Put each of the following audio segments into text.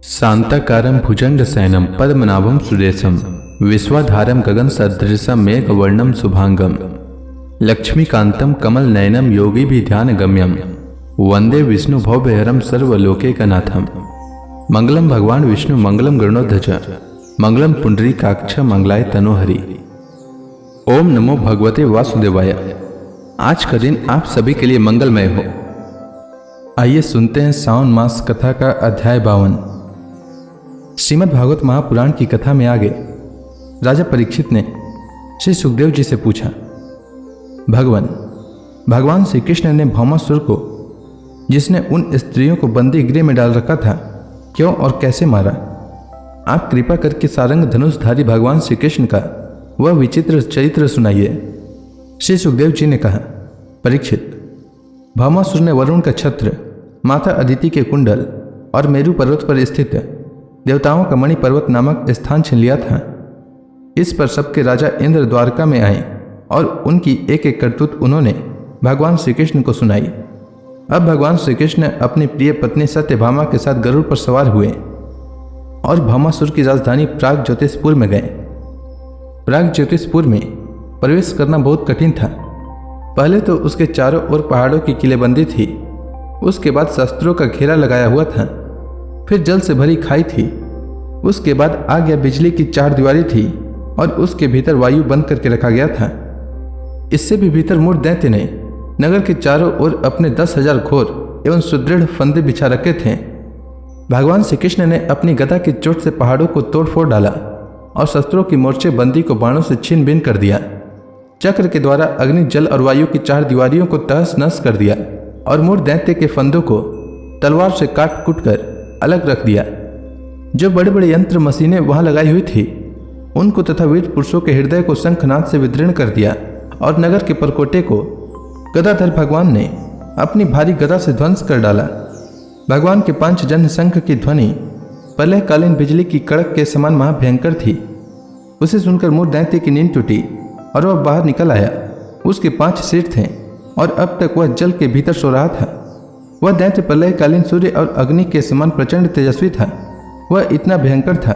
शांताकारं भुजंगशयनं पद्मनाभं सुरेशं विश्वाधारं गगनसदृशं मेघवर्णं शुभांगं लक्ष्मीकान्तं कमलनयनं योगिभिध्यानगम्यं वंदे विष्णुभवभयहरं सर्वलोकैकनाथं। मंगलम भगवान विष्णु मंगलम गरुड़ध्वज मंगलम पुंडरीकाक्ष मंगलाय तनोहरि। ओम नमो भगवते वासुदेवाय। आज का दिन आप सभी के लिए मंगलमय हो। आइए सुनते हैं सावन मास कथा का अध्याय 52। श्रीमद् भागवत महापुराण की कथा में आगे राजा परीक्षित ने श्री सुखदेव जी से पूछा, भगवान श्री कृष्ण ने भौमासुर को, जिसने उन स्त्रियों को बंदी गृह में डाल रखा था, क्यों और कैसे मारा? आप कृपा करके सारंग धनुषधारी भगवान श्री कृष्ण का वह विचित्र चरित्र सुनाइए। श्री सुखदेव जी ने कहा, परीक्षित, भौमासुर ने वरुण का छत्र, माता अदिति के कुंडल और मेरु पर्वत पर स्थित देवताओं का मणि पर्वत नामक स्थान छीन लिया था। इस पर सबके राजा इंद्र द्वारका में आए और उनकी एक एक करतूत उन्होंने भगवान श्री कृष्ण को सुनाई। अब भगवान श्री कृष्ण अपनी प्रिय पत्नी सत्यभामा के साथ गरुड़ पर सवार हुए और भौमासुर की राजधानी प्राग ज्योतिषपुर में गए। प्राग ज्योतिषपुर में प्रवेश करना बहुत कठिन था। पहले तो उसके चारों ओर पहाड़ों की किलेबंदी थी, उसके बाद शस्त्रों का घेरा लगाया हुआ था, फिर जल से भरी खाई थी, उसके बाद आग या बिजली की चार दीवारी थी और उसके भीतर वायु बंद करके रखा गया था। इससे भी भीतर मूढ़ दैत्य ने नगर के चारों ओर अपने 10,000 घोर एवं सुदृढ़ फंदे बिछा रखे थे। भगवान श्री कृष्ण ने अपनी गदा की चोट से पहाड़ों को तोड़ फोड़ डाला और शस्त्रों की मोर्चे बंदी को बाणों से छीन बीन कर दिया। चक्र के द्वारा अग्नि, जल और वायु की चार दीवारियों को तहस नहस कर दिया और मूढ़ दैत्य के फंदों को तलवार से काट कुट कर अलग रख दिया। जो बड़े बड़े यंत्र मशीनें वहां लगाई हुई थी, उनको तथा वीर पुरुषों के हृदय को शंखनाद से विदीर्ण कर दिया और नगर के परकोटे को गदाधर भगवान ने अपनी भारी गदा से ध्वंस कर डाला। भगवान के पांचजन्य शंख की ध्वनि प्रलयकालीन बिजली की कड़क के समान महाभयंकर थी। उसे सुनकर मूढ़ दैत्य की नींद टूटी और वह बाहर निकल आया। उसके 5 सिर थे और अब तक वह जल के भीतर सो रहा था। वह दैत्य प्रलयकालीन सूर्य और अग्नि के समान प्रचंड तेजस्वी था। वह इतना भयंकर था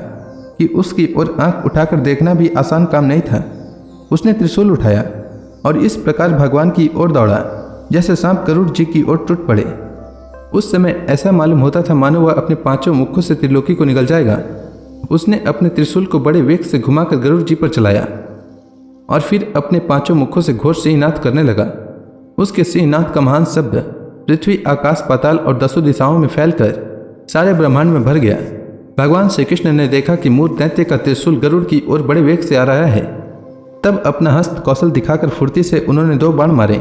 कि उसकी ओर आंख उठाकर देखना भी आसान काम नहीं था। उसने त्रिशूल उठाया और इस प्रकार भगवान की ओर दौड़ा जैसे सांप गरुड़ जी की ओर टूट पड़े। उस समय ऐसा मालूम होता था मानो वह अपने 5 मुखों से त्रिलोकी को निगल जाएगा। उसने अपने त्रिशूल को बड़े वेग से घुमाकर गरुड़ जी पर चलाया और फिर अपने 5 मुखों से घोर सिंहनाद करने लगा। उसके सिंहनाद का महान शब्द पृथ्वी, आकाश, पाताल और 10 दिशाओं में फैलकर सारे ब्रह्मांड में भर गया। भगवान श्री कृष्ण ने देखा कि मूढ़ दैत्य का त्रिशूल गरुड़ की ओर बड़े वेग से आ रहा है। तब अपना हस्त कौशल दिखाकर फुर्ती से उन्होंने 2 बाण मारे,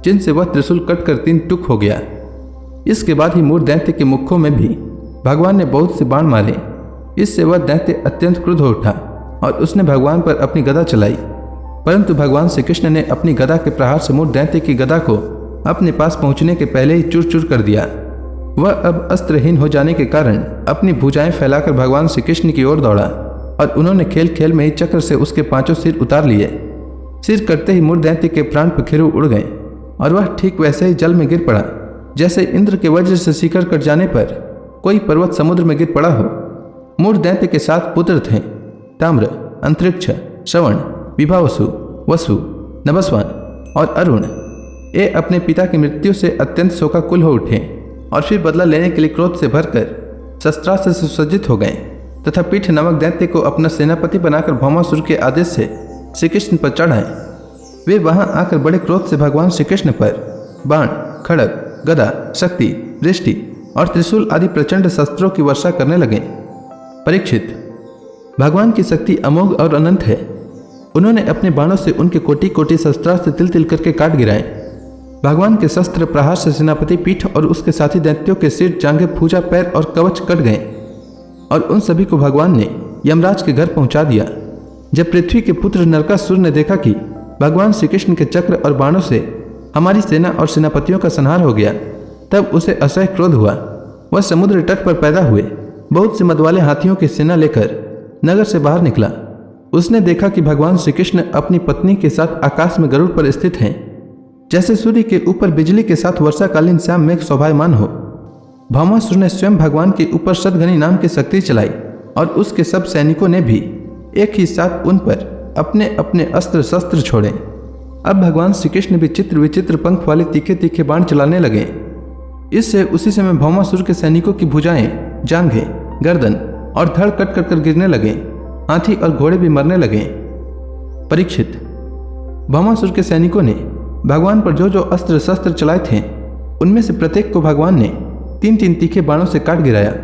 जिनसे वह त्रिशूल कटकर 3 टुक हो गया। इसके बाद ही मूढ़ दैत्य के मुखों में भी भगवान ने बहुत से बाण मारे। इससे वह दैत्य अत्यंत क्रुद्ध हो उठा और उसने भगवान पर अपनी गदा चलाई, परंतु भगवान श्री कृष्ण ने अपनी गदा के प्रहार से मूढ़ दैत्य की गदा को अपने पास पहुंचने के पहले ही चूर चूर कर दिया। वह अब अस्त्रहीन हो जाने के कारण अपनी भुजाएं फैलाकर भगवान श्री कृष्ण की ओर दौड़ा और उन्होंने खेल खेल में ही चक्र से उसके 5 सिर उतार लिए। सिर कटते ही मूढ़ दैत्य के प्राण पखेरु उड़ गए और वह ठीक वैसे ही जल में गिर पड़ा जैसे इंद्र के वज्र से शिखर कट जाने पर कोई पर्वत समुद्र में गिर पड़ा हो। मूढ़ दैत्य के 7 पुत्र थे, ताम्र, अंतरिक्ष, श्रवण, विभावसु, वसु, नभस्वान और अरुण। ये अपने पिता की मृत्यु से अत्यंत शोकाकुल हो उठे और फिर बदला लेने के लिए क्रोध से भरकर शस्त्रास्त्र से सुसज्जित हो गए तथा पीठ नामक दैत्य को अपना सेनापति बनाकर भौमासुर के आदेश से श्री कृष्ण पर चढ़ आए। वे वहां आकर बड़े क्रोध से भगवान श्री कृष्ण पर बाण, खड़ग, गदा, शक्ति, वृष्टि और त्रिशूल आदि प्रचंड शस्त्रों की वर्षा करने लगे। परीक्षित, भगवान की शक्ति अमोघ और अनंत है। उन्होंने अपने बाणों से उनके कोटि कोटि शस्त्रास्त्र तिल तिल करके काट गिराए। भगवान के शस्त्र प्रहार से सेनापति पीठ और उसके साथी दैत्यों के सिर, जांघें, भुजा, पैर और कवच कट गए और उन सभी को भगवान ने यमराज के घर पहुंचा दिया। जब पृथ्वी के पुत्र नरकासुर ने देखा कि भगवान श्री कृष्ण के चक्र और बाणों से हमारी सेना और सेनापतियों का संहार हो गया, तब उसे असह्य क्रोध हुआ। वह समुद्र तट पर पैदा हुए बहुत से मद वाले हाथियों की सेना लेकर नगर से बाहर निकला। उसने देखा कि भगवान श्री कृष्ण अपनी पत्नी के साथ आकाश में गरुड़ पर स्थित हैं, जैसे सूर्य के ऊपर बिजली के साथ वर्षाकालीन श्याम मेघ शोभायमान हो। भौमासुर ने स्वयं भगवान के ऊपर शतघनी नाम की शक्ति चलाई और उसके सब सैनिकों ने भी एक ही साथ उन पर अपने अपने अस्त्र शस्त्र छोड़े। अब भगवान श्री कृष्ण भी चित्र विचित्र पंख वाले तीखे तीखे बाण चलाने लगे। इससे उसी समय भौमासुर के सैनिकों की भुजाएं, जांघें, गर्दन और धड़ कट कट कर गिरने लगे। हाथी और घोड़े भी मरने लगे। परीक्षित, भौमासुर के सैनिकों ने भगवान पर जो जो अस्त्र शस्त्र चलाए थे उनमें से प्रत्येक को भगवान ने 3-3 तीखे बाणों से काट गिराया।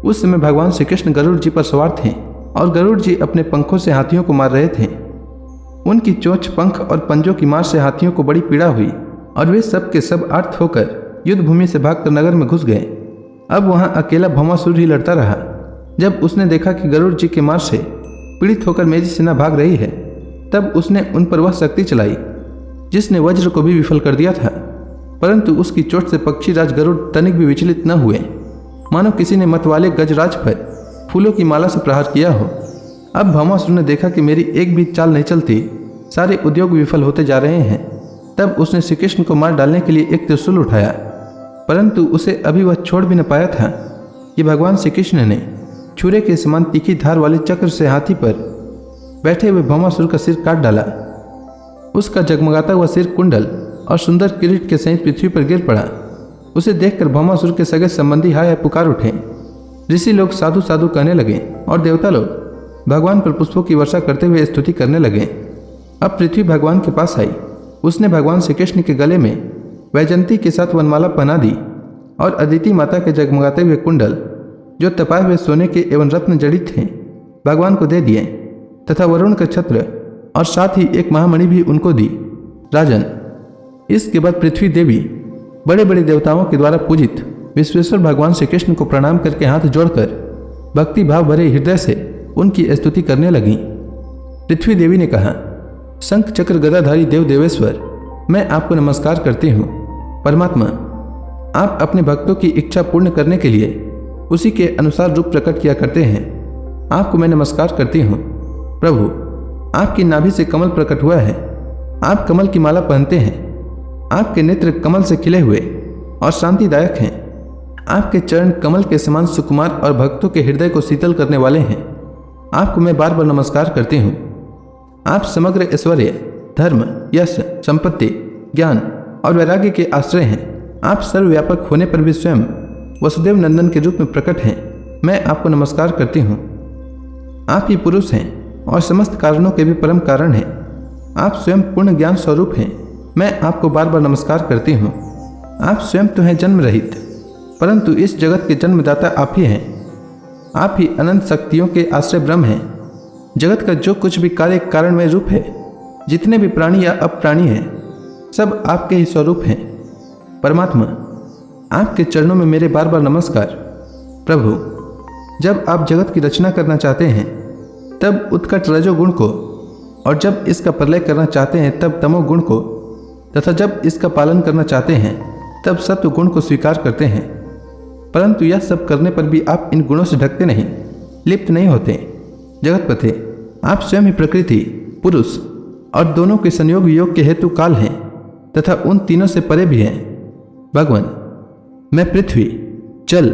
उस समय भगवान श्री कृष्ण गरुड़ जी पर सवार थे और गरुड़ जी अपने पंखों से हाथियों को मार रहे थे। उनकी चोंच, पंख और पंजों की मार से हाथियों को बड़ी पीड़ा हुई और वे सब के सब आर्त होकर युद्ध भूमि से भागकर नगर में घुस गए। अब वहां अकेला भौमासुर ही लड़ता रहा। जब उसने देखा कि गरुड़ जी के मार से पीड़ित होकर मेरी सेना भाग रही है, तब उसने उन पर वह शक्ति चलाई जिसने वज्र को भी विफल कर दिया था, परंतु उसकी चोट से पक्षीराज गरुड़ तनिक भी विचलित न हुए, मानो किसी ने मतवाले गजराज पर फूलों की माला से प्रहार किया हो। अब भौमासुर ने देखा कि मेरी एक भी चाल नहीं चलती, सारे उद्योग विफल होते जा रहे हैं। तब उसने श्री कृष्ण को मार डालने के लिए एक त्रिशूल उठाया, परंतु उसे अभी वह छोड़ भी न पाया था कि भगवान श्री कृष्ण ने छुरे के समान तीखी धार वाले चक्र से हाथी पर बैठे हुए भौमासुर का सिर काट डाला। उसका जगमगाता हुआ सिर कुंडल और सुंदर किरीट के सहित पृथ्वी पर गिर पड़ा। उसे देखकर भौमासुर के सगे संबंधी हाय पुकार उठे। ऋषि लोग साधु साधु कहने लगे और देवता लोग भगवान पर पुष्पों की वर्षा करते हुए स्तुति करने लगे। अब पृथ्वी भगवान के पास आई। उसने भगवान श्री कृष्ण के गले में वैजंती के साथ वनमाला पहना दी और अदिति माता के जगमगाते हुए कुंडल, जो तपाए हुए सोने के एवं रत्न जड़ित थे, भगवान को दे दिए तथा वरुण का छत्र और साथ ही एक महामणि भी उनको दी। राजन, इसके बाद पृथ्वी देवी बड़े बड़े देवताओं के द्वारा पूजित विश्वेश्वर भगवान श्री कृष्ण को प्रणाम करके हाथ जोड़कर भक्ति भाव भरे हृदय से उनकी स्तुति करने लगी। पृथ्वी देवी ने कहा, शंख चक्र गदाधारी देव देवेश्वर, मैं आपको नमस्कार करती हूँ। परमात्मा, आप अपने भक्तों की इच्छा पूर्ण करने के लिए उसी के अनुसार रूप प्रकट किया करते हैं। आपको मैं नमस्कार करती हूँ। प्रभु, आपकी नाभि से कमल प्रकट हुआ है। आप कमल की माला पहनते हैं। आपके नेत्र कमल से खिले हुए और शांतिदायक हैं। आपके चरण कमल के समान सुकुमार और भक्तों के हृदय को शीतल करने वाले हैं। आपको मैं बार बार नमस्कार करती हूँ। आप समग्र ऐश्वर्य, धर्म, यश, संपत्ति, ज्ञान और वैराग्य के आश्रय हैं। आप सर्वव्यापक होने पर भी स्वयं वसुदेव नंदन के रूप में प्रकट हैं। मैं आपको नमस्कार करती हूँ। आप ही पुरुष हैं और समस्त कारणों के भी परम कारण हैं। आप स्वयं पूर्ण ज्ञान स्वरूप हैं। मैं आपको बार बार नमस्कार करती हूँ। आप स्वयं तो हैं जन्म रहित, परंतु इस जगत के जन्मदाता आप ही हैं। आप ही अनंत शक्तियों के आश्रय ब्रह्म हैं। जगत का जो कुछ भी कार्य कारण में रूप है, जितने भी प्राणी या अप्राणी हैं, सब आपके ही स्वरूप हैं। परमात्मा, आपके चरणों में मेरे बार बार नमस्कार। प्रभु, जब आप जगत की रचना करना चाहते हैं तब उत्कट रजोगुण को, और जब इसका प्रलय करना चाहते हैं तब तमोगुण को, तथा जब इसका पालन करना चाहते हैं तब सत्व गुण को स्वीकार करते हैं। परंतु यह सब करने पर भी आप इन गुणों से ढकते नहीं, लिप्त नहीं होते। जगतपते, आप स्वयं ही प्रकृति, पुरुष और दोनों के संयोग वियोग के हेतु काल हैं तथा उन तीनों से परे भी हैं। भगवान, मैं पृथ्वी, जल,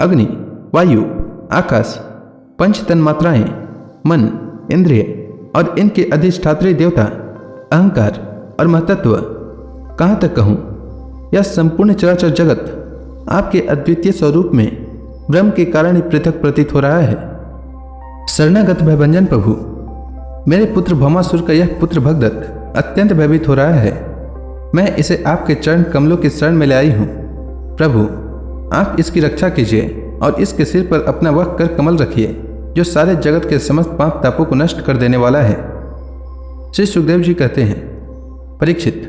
अग्नि, वायु, आकाश, पंच तन्मात्राएं, मन, इंद्रिय और इनके अधिष्ठात्री देवता, अहंकार और महतत्व, कहाँ तक कहूँ, यह संपूर्ण चराचर जगत आपके अद्वितीय स्वरूप में ब्रह्म के कारण ही पृथक प्रतीत हो रहा है। शरणागत भयभंजन प्रभु, मेरे पुत्र भौमासुर का यह पुत्र भगदत्त अत्यंत भयभीत हो रहा है। मैं इसे आपके चरण कमलों की शरण में ले आई हूँ। प्रभु, आप इसकी रक्षा कीजिए और इसके सिर पर अपना वह कर कमल रखिए जो सारे जगत के समस्त पाप तापों को नष्ट कर देने वाला है। श्री सुखदेव जी कहते हैं, परीक्षित,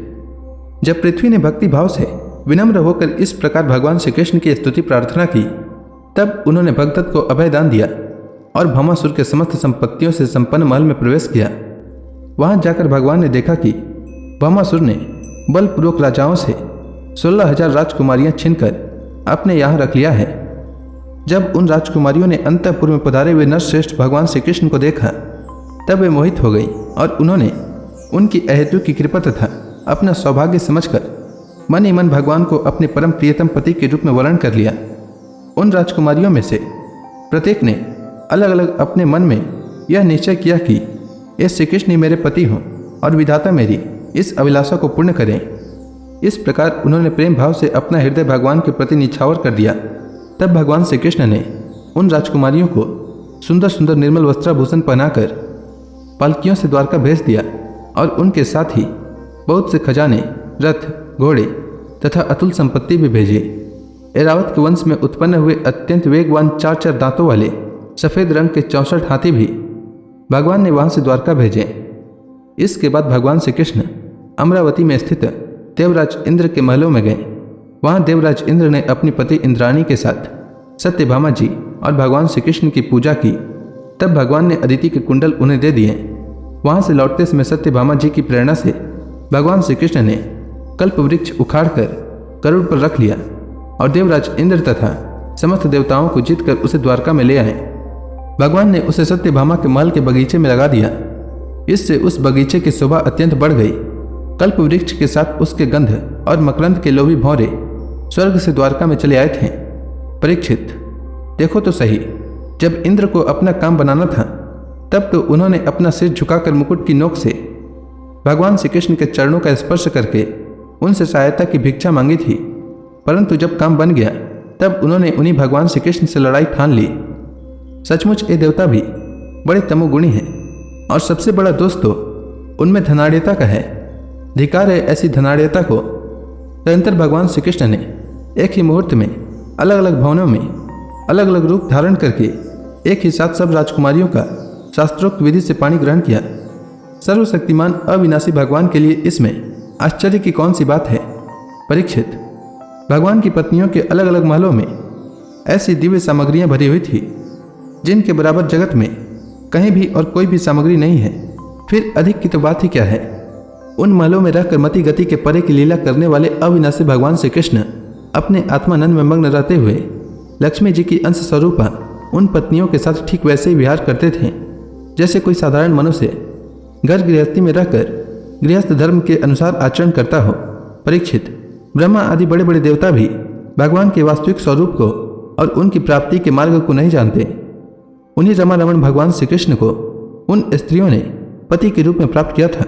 जब पृथ्वी ने भक्ति भाव से विनम्र होकर इस प्रकार भगवान श्री कृष्ण की स्तुति प्रार्थना की, तब उन्होंने भगदत्त को अभय दान दिया और भौमासुर के समस्त संपत्तियों से संपन्न महल में प्रवेश किया। वहां जाकर भगवान ने देखा कि भौमासुर ने बलपूर्वक राजाओं से 16,000 राजकुमारियां छीनकर अपने यहाँ रख लिया है। जब उन राजकुमारियों ने अंतःपुर में पधारे हुए नरश्रेष्ठ भगवान श्री कृष्ण को देखा, तब वे मोहित हो गई और उन्होंने उनकी अहेतु की कृपा तथा अपना सौभाग्य समझकर मन ही मन भगवान को अपने परम प्रियतम पति के रूप में वर्ण कर लिया। उन राजकुमारियों में से प्रत्येक ने अलग अलग अपने मन में यह निश्चय किया कि ये श्री कृष्ण ही मेरे पति हों और विधाता मेरी इस अभिलाषा को पूर्ण करें। इस प्रकार उन्होंने प्रेम भाव से अपना हृदय भगवान के प्रति निछावर कर दिया। तब भगवान श्री कृष्ण ने उन राजकुमारियों को सुंदर सुंदर निर्मल वस्त्राभूषण पहनाकर पालकियों से द्वारका भेज दिया और उनके साथ ही बहुत से खजाने, रथ, घोड़े तथा अतुल संपत्ति भी भेजी। ऐरावत के वंश में उत्पन्न हुए अत्यंत वेगवान 4-4 दांतों वाले सफ़ेद रंग के 64 हाथी भी भगवान ने वहां से द्वारका भेजे। इसके बाद भगवान श्री कृष्ण अमरावती में स्थित देवराज इंद्र के महलों में गए। वहां देवराज इंद्र ने अपनी पति इंद्राणी के साथ सत्यभामा जी और भगवान श्री कृष्ण की पूजा की। तब भगवान ने अदिति के कुंडल उन्हें दे दिए। वहां से लौटते समय सत्यभामा जी की प्रेरणा से भगवान श्री कृष्ण ने कल्प वृक्ष उखाड़कर गरुड़ पर रख लिया और देवराज इंद्र तथा समस्त देवताओं को जीतकर उसे द्वारका में ले आए। भगवान ने उसे सत्यभामा के महल के बगीचे में लगा दिया। इससे उस बगीचे की शोभा अत्यंत बढ़ गई। कल्प वृक्ष के साथ उसके गंध और मकरंद के लोभी भौरे स्वर्ग से द्वारका में चले आए थे। परीक्षित, देखो तो सही, जब इंद्र को अपना काम बनाना था तब तो उन्होंने अपना सिर झुकाकर मुकुट की नोक से भगवान श्री कृष्ण के चरणों का स्पर्श करके उनसे सहायता की भिक्षा मांगी थी। परंतु जब काम बन गया तब उन्होंने उन्हीं भगवान श्री कृष्ण से लड़ाई ठान ली। सचमुच ये देवता भी बड़े तमोगुणी हैं और सबसे बड़ा दोष तो उनमें धनाढ़यता का है। धिकार है ऐसी धनाढ़यता को। तदंतर भगवान श्री कृष्ण ने एक ही मुहूर्त में अलग अलग भवनों में अलग अलग रूप धारण करके एक ही साथ सब राजकुमारियों का शास्त्रोक्त विधि से पानी ग्रहण किया। सर्वशक्तिमान अविनाशी भगवान के लिए इसमें आश्चर्य की कौन सी बात है। परीक्षित, भगवान की पत्नियों के अलग अलग महलों में ऐसी दिव्य सामग्रियां भरी हुई थी जिनके बराबर जगत में कहीं भी और कोई भी सामग्री नहीं है। फिर अधिक की तो बात ही क्या है। उन महलों में रहकर मति गति के परे की लीला करने वाले अविनाशी भगवान श्री कृष्ण अपने आत्मानंद में मग्न रहते हुए लक्ष्मी जी की अंश स्वरूपा उन पत्नियों के साथ ठीक वैसे ही विहार करते थे जैसे कोई साधारण मनुष्य घर गृहस्थी में रहकर गृहस्थ धर्म के अनुसार आचरण करता हो। परीक्षित, ब्रह्मा आदि बड़े बड़े देवता भी भगवान के वास्तविक स्वरूप को और उनकी प्राप्ति के मार्ग को नहीं जानते। उन्हीं रमा रमण भगवान श्री कृष्ण को उन स्त्रियों ने पति के रूप में प्राप्त किया था।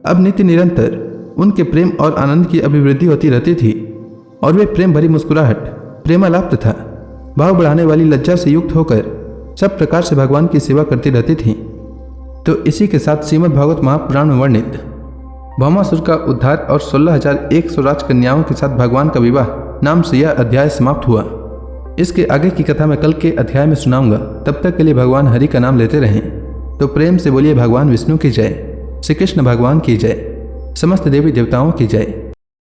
अब नित्य निरंतर उनके प्रेम और आनंद की अभिवृद्धि होती रहती थी और वे प्रेम भरी मुस्कुराहट, प्रेमालाप तथा भाव बढ़ाने वाली लज्जा से युक्त होकर सब प्रकार से भगवान की सेवा करती रहती थी। तो इसी के साथ श्रीमद् भागवत महापुराण में वर्णित भौमासुर का उद्धार और 16,100 राजकन्याओं के साथ भगवान का विवाह नाम से यह अध्याय समाप्त हुआ। इसके आगे की कथा मैं कल के अध्याय में सुनाऊंगा। तब तक के लिए भगवान हरि का नाम लेते रहें। तो प्रेम से बोलिए भगवान विष्णु की जय, श्री कृष्ण भगवान की जय, समस्त देवी देवताओं की जय।